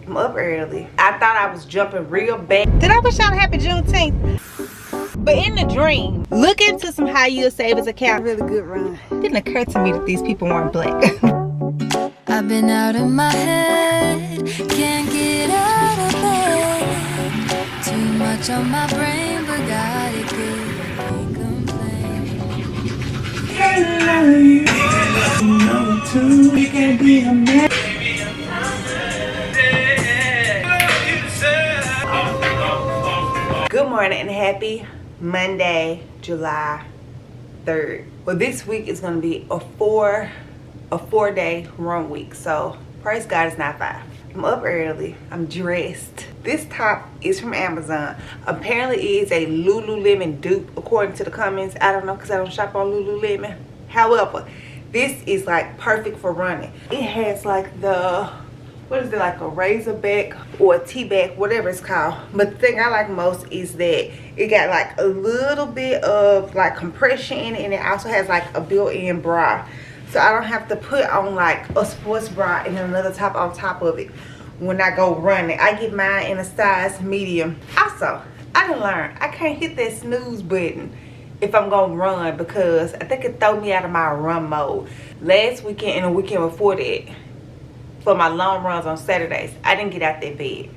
I'm up early. I thought I was jumping real bad. Did I wish y'all a happy Juneteenth? But in the dream, look into some high yield savings account. Really good run. It didn't occur to me that these people weren't black. I've been out of my head, can't get out of bed. Too much on my brain, but got it good. Can't complain. We can be a man. Good morning and happy Monday, July 3rd. Well, this week is going to be a four-day run week. So praise God it's not 5. I'm up early. I'm dressed. This top is from Amazon. Apparently it is a Lululemon dupe according to the comments. I don't know because I don't shop on Lululemon. However, this is like perfect for running. It has like the, what is it, like a razor back or a T-back, whatever it's called. But the thing I like most is that it got like a little bit of like compression in it, and it also has like a built-in bra. So I don't have to put on like a sports bra and another top on top of it when I go running. I get mine in a size medium. Also, I done learned I can't hit that snooze button if I'm gonna run because I think it throw me out of my run mode. Last weekend and the weekend before that, for my long runs on Saturdays, I didn't get out that bed.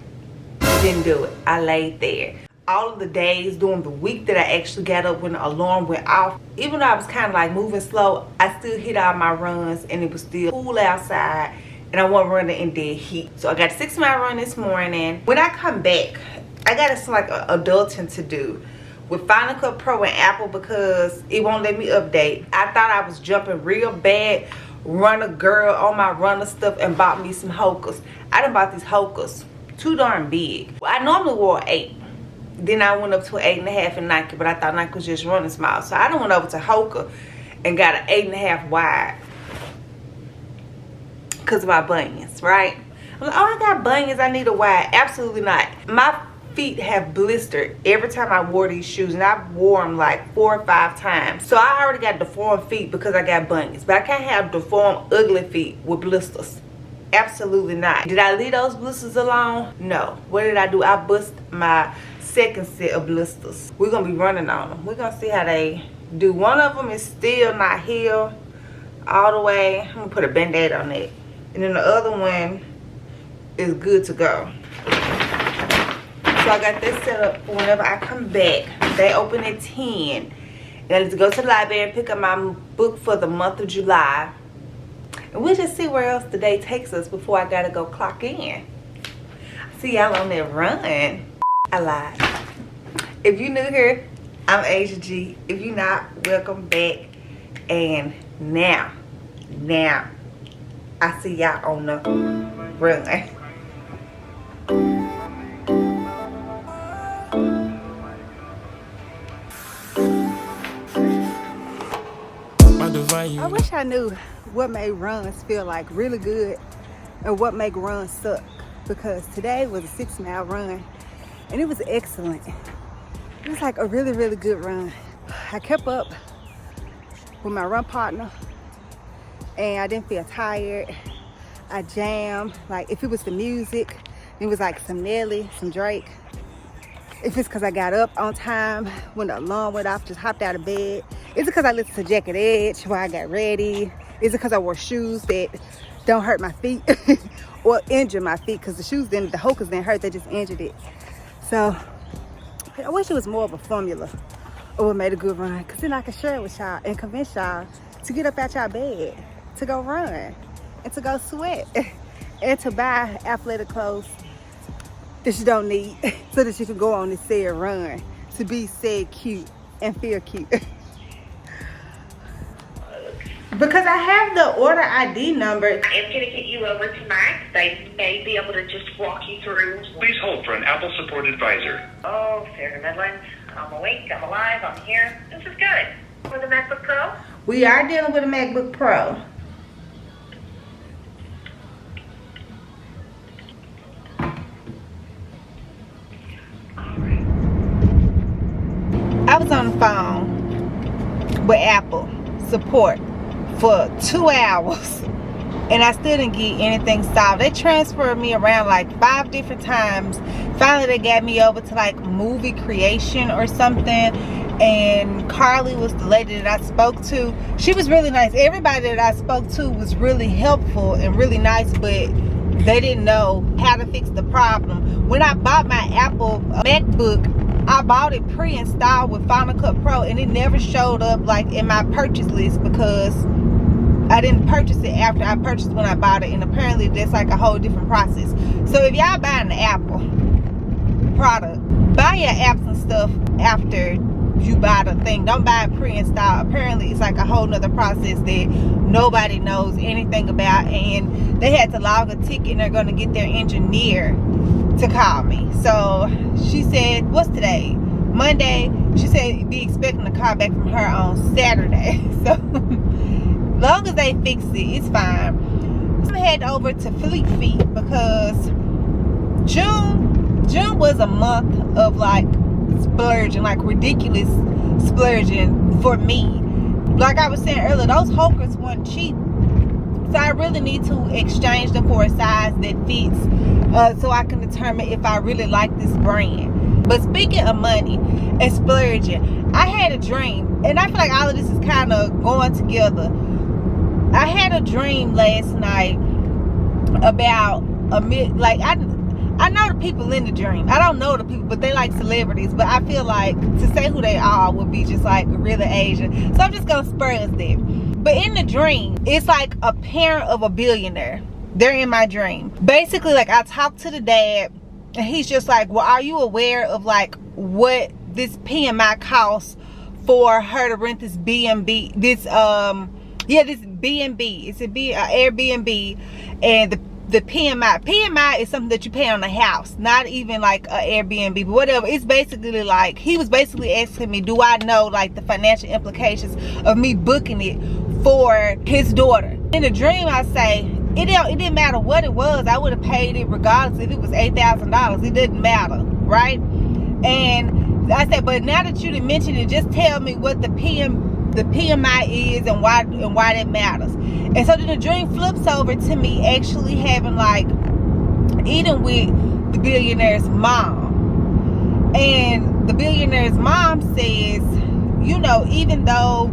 Didn't do it. I laid there. All of the days during the week that I actually got up when the alarm went off, even though I was kind of like moving slow, I still hit all my runs and it was still cool outside and I wasn't running in dead heat. So I got a 6-mile run this morning. When I come back, I got some like adulting to do with Final Cut Pro and Apple because it won't let me update. I thought I was jumping real bad, runner girl on my runner stuff, and bought me some Hokas. I done bought these Hokas, too darn big. I normally wore 8. Then I went up to an 8.5 in Nike, but I thought Nike was just running small. So I done went over to Hoka and got an 8.5 wide because of my bunions, right? I'm like, oh, I got bunions, I need a wide. Absolutely not. My feet have blistered every time I wore these shoes, and I've worn them like 4 or 5 times. So I already got deformed feet because I got bunions, but I can't have deformed ugly feet with blisters. Absolutely not. Did I leave those blisters alone? No. What did I do? I bust my second set of blisters. We're gonna be running on them. We're gonna see how they do. One of them is still not healed all the way. I'm gonna put a band-aid on it, and then the other one is good to go. So I got this set up for whenever I come back. They open at 10. And I need to go to the library and pick up my book for the month of July. And we'll just see where else the day takes us before I gotta go clock in. See y'all on that run. I lied. If you new here, I'm Asia G. If you not, welcome back. And now I see y'all on the run. I wish I knew what made runs feel like really good and what make runs suck, because today was a 6-mile run and it was excellent. It was like a really, really good run. I kept up with my run partner and I didn't feel tired. I jammed. Like if it was the music, it was like some Nelly, some Drake. If it's because I got up on time when the alarm went off, just hopped out of bed. Is it because I listened to Jacket Edge while I got ready? Is it because I wore shoes that don't hurt my feet or injure my feet? Because the Hokas didn't hurt, they just injured it. So I wish it was more of a formula of what made a good run, because then I could share it with y'all and convince y'all to get up out y'all bed, to go run, and to go sweat, and to buy athletic clothes that you don't need so that you can go on this said run, to be said cute and feel cute. Because I have the order ID number. I am going to get you over to Mike. They may be able to just walk you through. Please hold for an Apple support advisor. Oh, Fair Midlands. I'm awake, I'm alive, I'm here. This is good. For the MacBook Pro? We are dealing with a MacBook Pro. I was on the phone with Apple support for 2 hours and I still didn't get anything solved. They transferred me around like 5 different times. Finally, they got me over to like movie creation or something. And Carly was the lady that I spoke to. She was really nice. Everybody that I spoke to was really helpful and really nice, but they didn't know how to fix the problem. When I bought my Apple MacBook, I bought it pre-installed with Final Cut Pro, and it never showed up like in my purchase list because I didn't purchase it after I purchased when I bought it, and apparently that's like a whole different process. So if y'all buying an Apple product, buy your apps and stuff after you buy the thing. Don't buy it pre-installed. Apparently it's like a whole nother process that nobody knows anything about, and they had to log a ticket and they're going to get their engineer to call me. So she said, what's today? Monday. She said be expecting a call back from her on Saturday. So long as they fix it, it's fine. I'm head over to Fleet Feet because June was a month of like splurging, like ridiculous splurging for me. Like I was saying earlier, those hokers weren't cheap, so I really need to exchange them for a size that fits, so I can determine if I really like this brand. But speaking of money and splurging, I had a dream, and I feel like all of this is kind of going together. I had a dream last night about I know the people in the dream. I don't know the people, but they like celebrities. But I feel like to say who they are would be just like really Asian. So I'm just gonna spur us there. But in the dream, it's like a parent of a billionaire. They're in my dream. Basically, like I talked to the dad, and he's just like, well, are you aware of like what this PMI costs for her to rent this B&B? This this B&B. It's a Airbnb, and the PMI is something that you pay on the house, not even like an Airbnb, but whatever. It's basically like, he was basically asking me, do I know like the financial implications of me booking it for his daughter? In the dream, I say, it didn't matter what it was. I would have paid it regardless if it was $8,000. It didn't matter, right? And I said, but now that you didn't mention it, just tell me what the PMI is and why that matters. And so then the dream flips over to me actually having like eating with the billionaire's mom, and the billionaire's mom says, you know, even though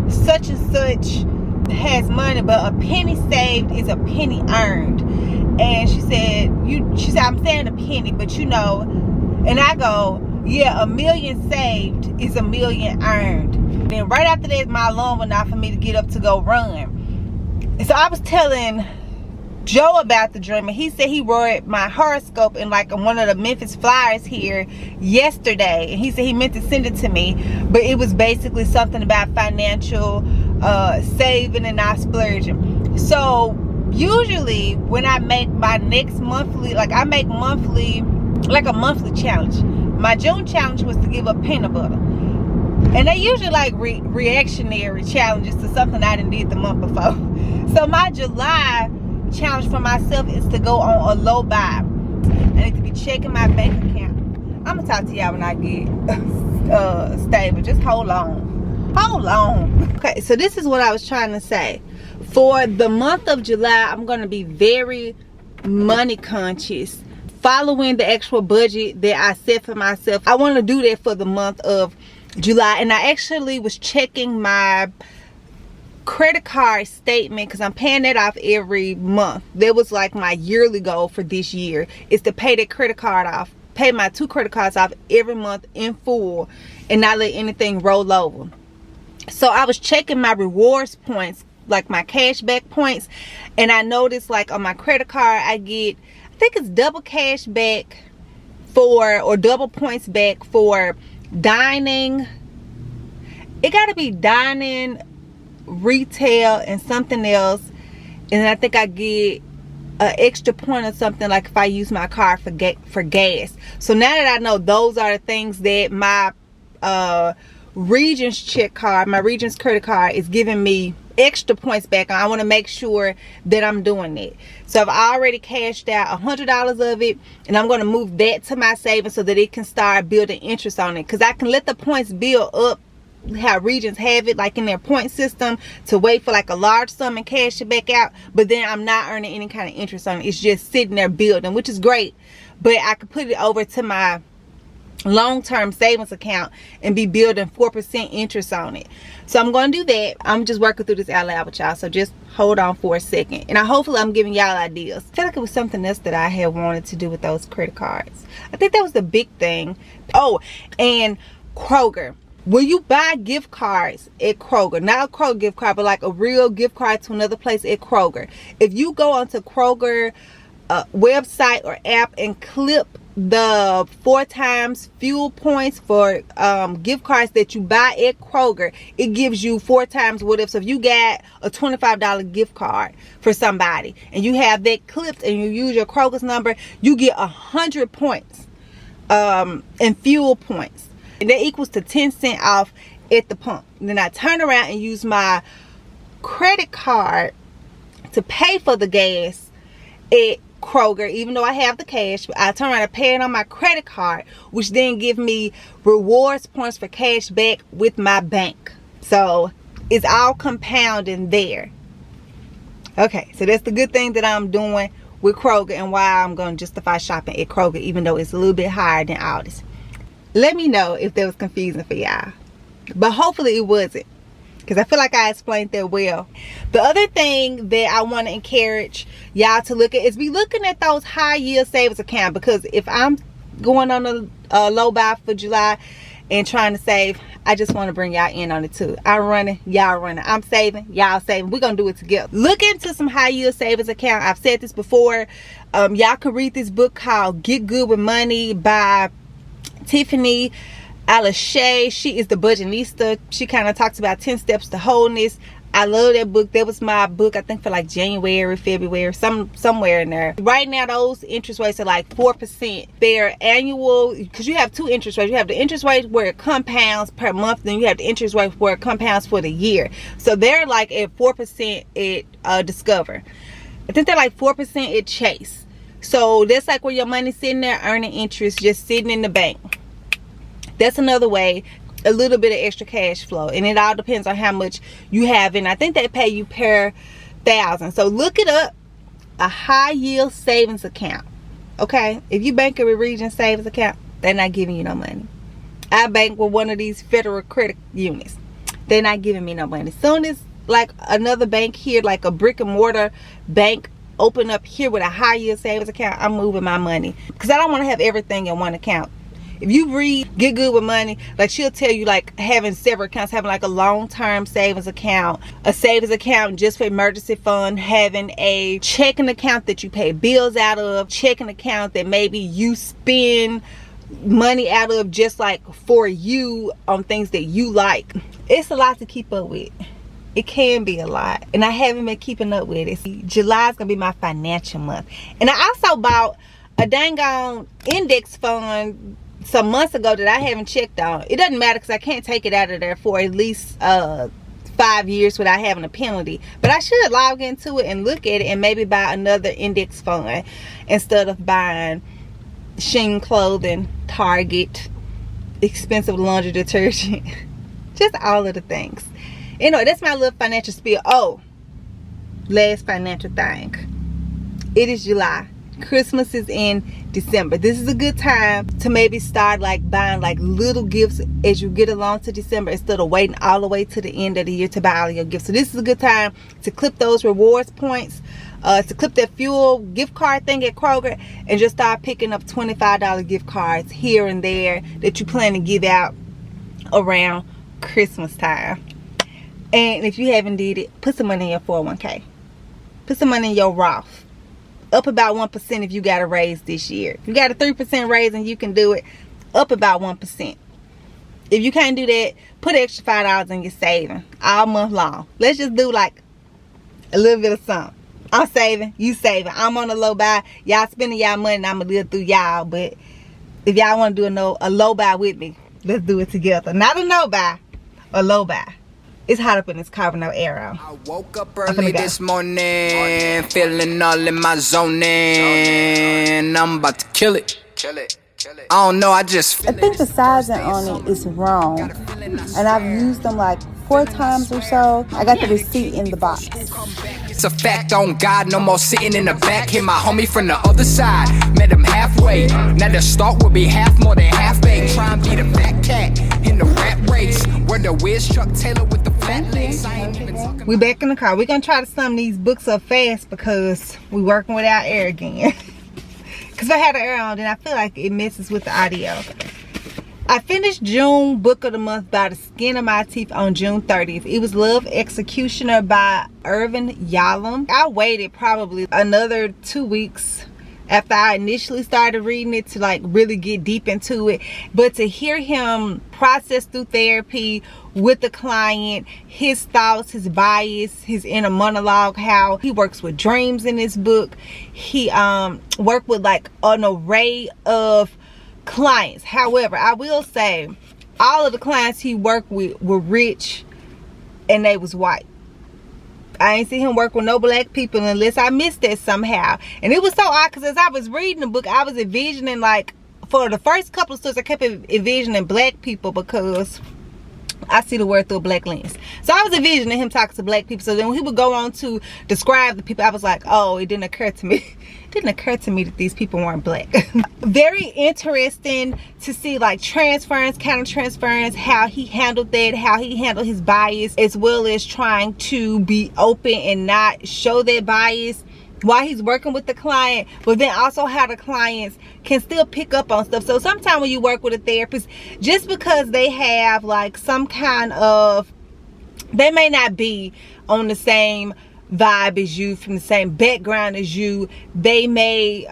such and such has money, but a penny saved is a penny earned. And she said I'm saying a penny, but you know, and I go, yeah, a million saved is a million earned. Then right after that, my alarm went off for me to get up to go run. And so I was telling Joe about the dream, and he said he wrote my horoscope in like one of the Memphis flyers here yesterday, and he said he meant to send it to me, but it was basically something about financial saving and not splurging. So usually when I make my next monthly, like I make monthly, like a monthly challenge. My June challenge was to give up peanut butter. And they usually like reactionary challenges to something I done did the month before. So my July challenge for myself is to go on a low buy. I need to be checking my bank account. I'm gonna talk to y'all when I get stable. Just hold on. Okay, so this is what I was trying to say. For the month of July, I'm gonna be very money conscious, following the actual budget that I set for myself. I want to do that for the month of July. And I actually was checking my credit card statement because I'm paying that off every month. That was like my yearly goal for this year, is to pay that credit card off, pay my 2 credit cards off every month in full and not let anything roll over. So I was checking my rewards points, like my cashback points, and I noticed like on my credit card I get, I think it's double cash back for, or double points back for dining. It got to be dining, retail, and something else. And I think I get an extra point or something like if I use my card for gas. So now that I know those are the things that my Regions check card, my Regions credit card is giving me extra points back on, I want to make sure that I'm doing it. So I've already cashed out $100 of it, and I'm going to move that to my savings so that it can start building interest on it, because I can let the points build up how regions have it like in their point system to wait for like a large sum and cash it back out, but then I'm not earning any kind of interest on it. It's just sitting there building, which is great, but I could put it over to my long-term savings account and be building 4% interest on it. So I'm going to do that. I'm just working through this out loud with y'all, so just hold on for a second, and hopefully I'm giving y'all ideas. I feel like it was something else that I had wanted to do with those credit cards. I think that was the big thing. Oh, and Kroger. When you buy gift cards at Kroger, not a Kroger gift card, but like a real gift card to another place at Kroger, if you go onto Kroger website or app and clip the 4 times fuel points for gift cards that you buy at Kroger, it gives you 4 times whatever. So if you got a $25 gift card for somebody and you have that clipped and you use your Kroger's number, you get 100 points in fuel points, and that equals to 10 cents off at the pump. And then I turn around and use my credit card to pay for the gas at Kroger, even though I have the cash. I turn around and pay it on my credit card, which then give me rewards points for cash back with my bank. So it's all compounding there. Okay, so that's the good thing that I'm doing with Kroger and why I'm going to justify shopping at Kroger, even though it's a little bit higher than all this. Let me know if that was confusing for y'all, but hopefully it wasn't, because I feel like I explained that well. The other thing that I want to encourage y'all to look at is be looking at those high yield savings account, because if I'm going on a low buy for July and trying to save, I just want to bring y'all in on it too. I'm running, y'all running. I'm saving, y'all saving. We're going to do it together. Look into some high yield savings account. I've said this before. Y'all can read this book called Get Good with Money by Tiffany Alashay. She is the budgetista. She kind of talks about 10 steps to wholeness. I love that book. That was my book, I think, for like January, February, somewhere in there. Right now, those interest rates are like 4%. They're annual, because you have 2 interest rates. You have the interest rate where it compounds per month, then you have the interest rate where it compounds for the year. So they're like at 4% at Discover. I think they're like 4% at Chase. So that's like where your money's sitting there earning interest, just sitting in the bank. That's another way, a little bit of extra cash flow, and it all depends on how much you have. And I think they pay you per 1,000. So look it up, a high yield savings account. Okay, if you bank with Region savings account, they're not giving you no money. I bank with one of these federal credit unions, they're not giving me no money. Soon as like another bank here, like a brick and mortar bank, open up here with a high yield savings account, I'm moving my money, because I don't want to have everything in one account. If you read Get Good with Money, like she'll tell you like having several accounts, having like a long-term savings account, a savings account just for emergency fund, having a checking account that you pay bills out of, checking account that maybe you spend money out of just like for you on things that you like. It's a lot to keep up with. It can be a lot, and I haven't been keeping up with it. July is gonna be my financial month, and I also bought a dang on index fund some months ago that I haven't checked on. It doesn't matter because I can't take it out of there for at least 5 years without having a penalty, but I should log into it and look at it and maybe buy another index fund instead of buying Shein clothing, Target, expensive laundry detergent, just all of the things. Anyway, that's my little financial spiel. Oh, last financial thing. It is July. Christmas is in December. This is a good time to maybe start like buying like little gifts as you get along to December, instead of waiting all the way to the end of the year to buy all your gifts. So this is a good time to clip those rewards points, to clip that fuel gift card thing at Kroger, and just start picking up $25 gift cards here and there that you plan to give out around Christmas time. And if you haven't did it, put some money in your 401k. Put some money in your Roth. Up about 1% if you got a raise this year. If you got a 3% raise and you can do it, up about 1%. If you can't do that, put extra $5 in your saving all month long. Let's just do like a little bit of something. I'm saving, you saving. I'm on a low buy. Y'all spending y'all money and I'm going to live through y'all. But if y'all want to do a low buy with me, let's do it together. Not a no buy, a low buy. It's hot up in this car with no air on. I woke up early this morning, feeling all in my zone, and I'm about to kill it. I don't know, I just I think the sizing on it is wrong, and I've used them like 4 times or so. I got the receipt in the box. It's a fact on God, no more sitting in the back. Hit my homie from the other side, met him halfway. Now the start will be half more than half baked. Try and be the fat cat in the rat race. Where the whiz Chuck Taylor with the flat lace. I ain't even talking. We back in the car. We're gonna try to sum these books up fast because we working without air again. Because I had the air on and I feel like it messes with the audio. I finished June book of the month by the skin of my teeth on June 30th. It was Love Executioner by Irvin Yalom. I waited probably another 2 weeks after I initially started reading it to like really get deep into it. But to hear him process through therapy with the client, his thoughts, his bias, his inner monologue, how he works with dreams in this book. He worked with like an array of clients. However, I will say all of the clients he worked with were rich and they was white. I ain't see him work with no black people unless I missed that somehow. And it was so odd because as I was reading the book, I was envisioning, like, for the first couple of stories, I kept envisioning black people because I see the word through a black lens. So I was envisioning him talking to black people. So then when he would go on to describe the people, I was like, oh, it didn't occur to me. It didn't occur to me that these people weren't black. Very interesting to see like transference, counter transference, how he handled that, how he handled his bias, as well as trying to be open and not show that bias while he's working with the client, but then also how the clients can still pick up on stuff. So sometimes when you work with a therapist, just because they have like some kind of, they may not be on the same vibe as you, from the same background as you, they may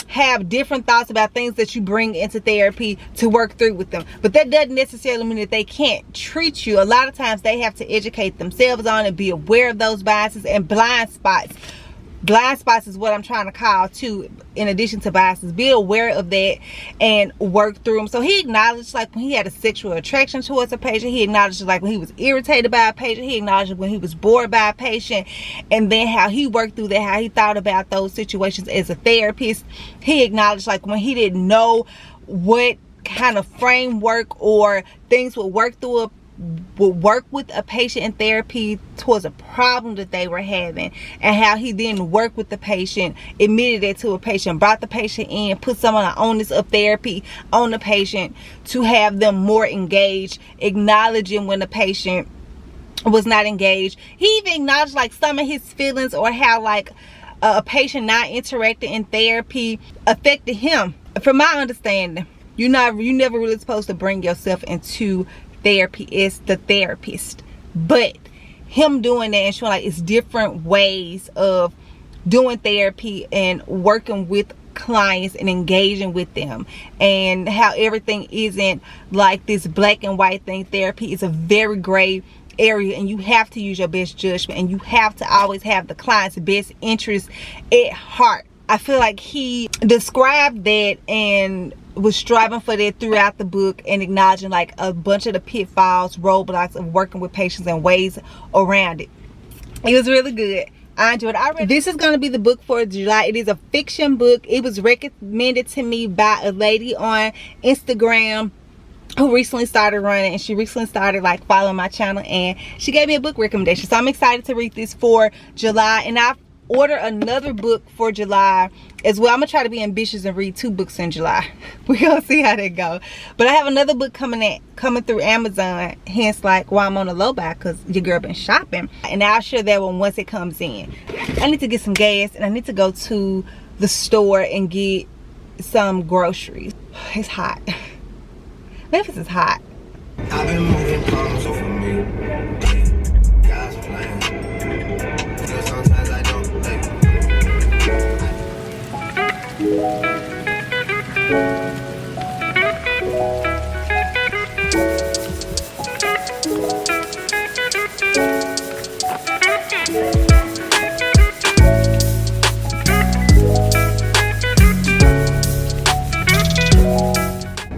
have different thoughts about things that you bring into therapy to work through with them, but that doesn't necessarily mean that they can't treat you. A lot of times they have to educate themselves on and be aware of those biases and blind spots. Blind spots is what I'm trying to call too, in addition to biases. Be aware of that and work through them. So he acknowledged like when he had a sexual attraction towards a patient. He acknowledged like when he was irritated by a patient. He acknowledged when he was bored by a patient, and then how he worked through that, how he thought about those situations as a therapist. He acknowledged like when he didn't know what kind of framework or things would work with a patient in therapy towards a problem that they were having, and how he then worked with the patient, admitted it to a patient, brought the patient in, put some of the onus of therapy on the patient to have them more engaged, acknowledging when the patient was not engaged. He even acknowledged like some of his feelings, or how like a patient not interacting in therapy affected him. From my understanding, you're never really supposed to bring yourself into therapy as the therapist, but him doing that and showing like it's different ways of doing therapy and working with clients and engaging with them, and how everything isn't like this black and white thing. Therapy is a very gray area, and you have to use your best judgment, and you have to always have the client's best interest at heart. I feel like he described that and was striving for that throughout the book, and acknowledging like a bunch of the pitfalls, roadblocks of working with patients and ways around it. It was really good. I enjoyed it. This is going to be the book for July. It is a fiction book. It was recommended to me by a lady on Instagram who recently started running, and she recently started like following my channel, and she gave me a book recommendation. So I'm excited to read this for July, and I've ordered another book for July as well. I'm gonna try to be ambitious and read 2 books in July. We're gonna see how that go. But I have another book coming through Amazon, hence like why I'm on a low buy, because your girl been shopping, and I'll share that one once it comes in. I need to get some gas, and I need to go to the store and get some groceries. It's hot. Memphis is hot. I've been moving problems over me. God's plan. Sometimes I don't like.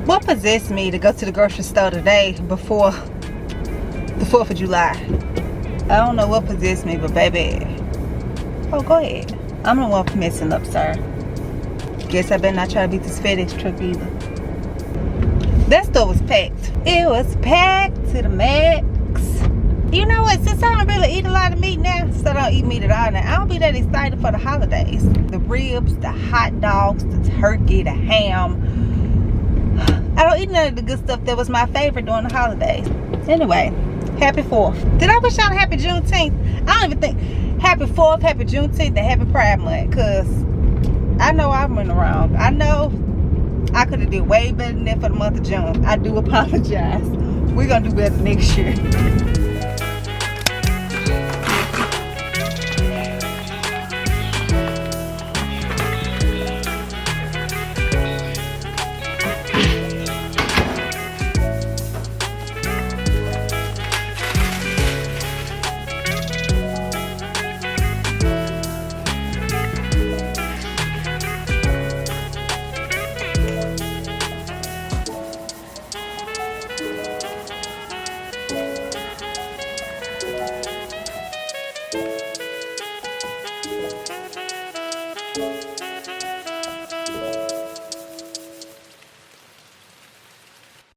What possessed me to go to the grocery store today before the 4th of July? I don't know what possessed me, but baby. Oh, go ahead. I'm the one messing up, sir. Guess I better not try to beat this FedEx truck either. That store was packed. It was packed to the max. You know what? Since I don't really eat a lot of meat now, so I don't eat meat at all now, I don't be that excited for the holidays. The ribs, the hot dogs, the turkey, the ham. I don't eat none of the good stuff that was my favorite during the holidays. Anyway, happy 4th. Did I wish y'all a happy Juneteenth? I don't even think. Happy 4th, happy Juneteenth, and happy Pride Month. Because I know I went wrong. I know I could have did way better than that for the month of June. I do apologize. We're going to do better next year.